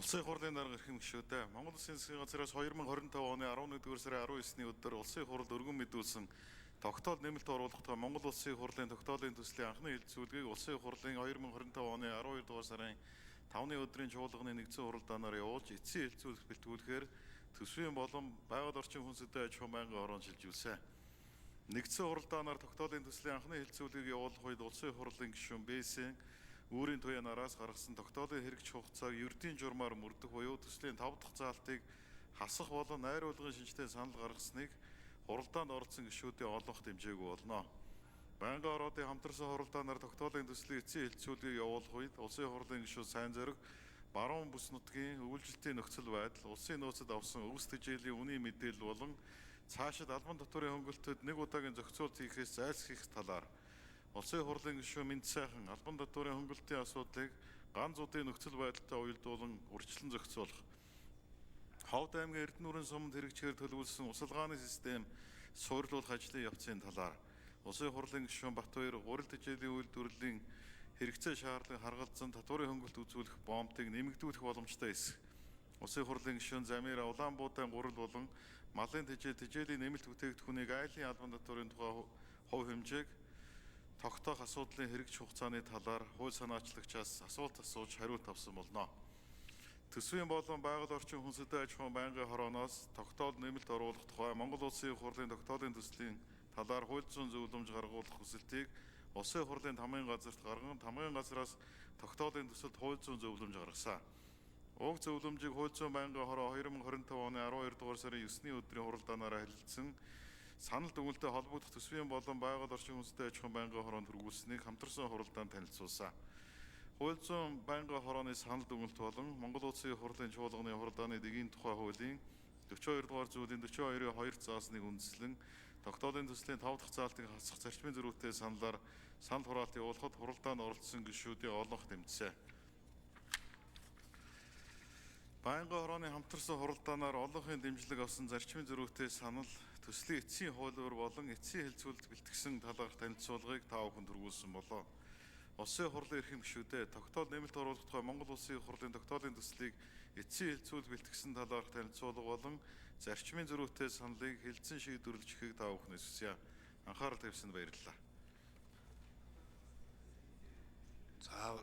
Улсын хурлын дарга эрхэм гишүүдээ Монгол Улсын засгийн газраас 2025 оны 11-р сарын 19-ны өдөр Улсын хурл өргөн мэдүүлсэн тогтоол нэмэлт оруулах тухай Монгол Улсын хурлын тогтоолын төслийн анхны хэлэлцүүлгийг Улсын хурлын 2025 оны 12-р сарын 5-ны өдрийн чуулганы нэгдсэн хуралдаанаар явуулж эцсийн хэлэлцүүлэгт бэлтгүүлэхээр төсвийн болон байгаль орчин хүн сэдвийн аж ахуйн байнгын хороонд шилжүүлсэн. Нэгдсэн хуралдаанаар тогтоолын төслийн анхны хэлэлцүүлгийг явуулах үед Улсын хурлын гишүүн Бээсийн Үүрийн туяа нараас гаргасан тогтоолын хэрэгж хугацааг ердийн журмаар мөрдөх буюу төслийн 5 дахь заалтыг хасах болон найруулгын шинжтэй санал гаргасныг хуралдаанд оролцсон гишүүдийн олонх дэмжээгүй болно. Байнгын ороодын хамтарсан хуралдаанаар тогтоолын төслийн эцсийн хэлэлцүүлгийг явуулах үед Улсын хурлын гишүүд Сайн зориг, баруун бүс нутгийн өвөлжилтийн нөхцөл байдал, улсын нөөцөд авсан өвс тэжээлийн үнийн мэдээлэл болон цаашид албан татварын хөнгөлөлтөд нэг удаагийн зохицуулт хийхээс зайлсхийх талаар Улсын хурлын гишүүн Мэнд сайхан албан татварын хөнгөлөлтийн асуудлыг ганц удаа нөхцөл байдалтай уялдуулан урьдчилан зохицуулах. Ховд аймгийн Эрдэнэ нүрэн суманд хэрэгжихээр төлөвлөсөн усалгааны систем суурилуулах ажлын явцын талаар Улсын хурлын гишүүн Батбаяр гурил тэжээлийн үйлдвэрлэлийн хэрэгцээ шаардлагыг харгалзан татварын хөнгөлөлт үзүүлэх боомтыг нэмэгдүүлэх боломжтой эсэх. Улсын хурлын гишүүн Замир Улаанбуудайн гурил болон малын тэжээлийн нэмэлт бүтээгдэхүүнийг айлын албан татварын тухай хувь хэмжээг тогтоох асуудлын хэрэгж хугацааны талаар хууль санаачлагчаас асуулт асууж хариулт авсан болно. Төсвийн болон байгаль орчин хүн сэдвийн аж ахуйн байнгын хорооноос тогтоол нэмэлт оруулах тухай Монгол Улсын хурлын тогтоолын төслийн талаар хууль зүйн зөвлөмж гаргуулах хүсэлтийг Улсын хурлын тамгын газарт гарган тамгын газраас тогтоолын төсөлд хууль зүйн зөвлөмж гаргасан. Уг зөвлөмжийг хууль зүйн байнгын хороо 2025 оны 12 дугаар сарын 9-ний өдрийн хуралдаанаараа хэлэлцсэн санал дүгнэлтэд холбогдох төсвийн болон байгаль орчин хүн сэдвийн аж ахуйн байнгын хороонд хүргүүлсэнийг хамтарсан хуралдаанд танилцуулсан. Хууль зүйн байнгын хорооны санал дүгнэлт болон Монгол Улсын хурлын чуулганы хуралдааны дэгийн тухай хуулийн 42 дугаар зүйлийн 42-ийн 2 заасныг үндэслэн тогтоолын төслийн 5 дахь заалтыг хасах зарчмын зөрүүтэй саналаар санал хураалт явуулахад хуралдаанд оролцсон гишүүдийн олонх тэмцсэн. Байнгын хорооны хамтарсан хуралдаанаар олонхын дэмжлэг авсан зарчмын зөрүүтэй санал төслийн эцсийн хуулиур болон эцсийн хэлэлцүүлэлт бэлтгэсэн талаарх танилцуулгыг та бүхэнд хүргүүлсэн болоо. Улсын хурлын эрхэм гишүүдээ тогтоол нэмэлт оруулах тухай Монгол Улсын хурлын тогтоолын төслийг эцсийн хэлэлцүүлэлт бэлтгэсэн талаарх танилцуулга болон зарчмын зөрүүтэй саналыг хэлэлцэн шийдвэрлэхийг та бүхнээс хүсье. Анхаарал тавьсанд баярлалаа. За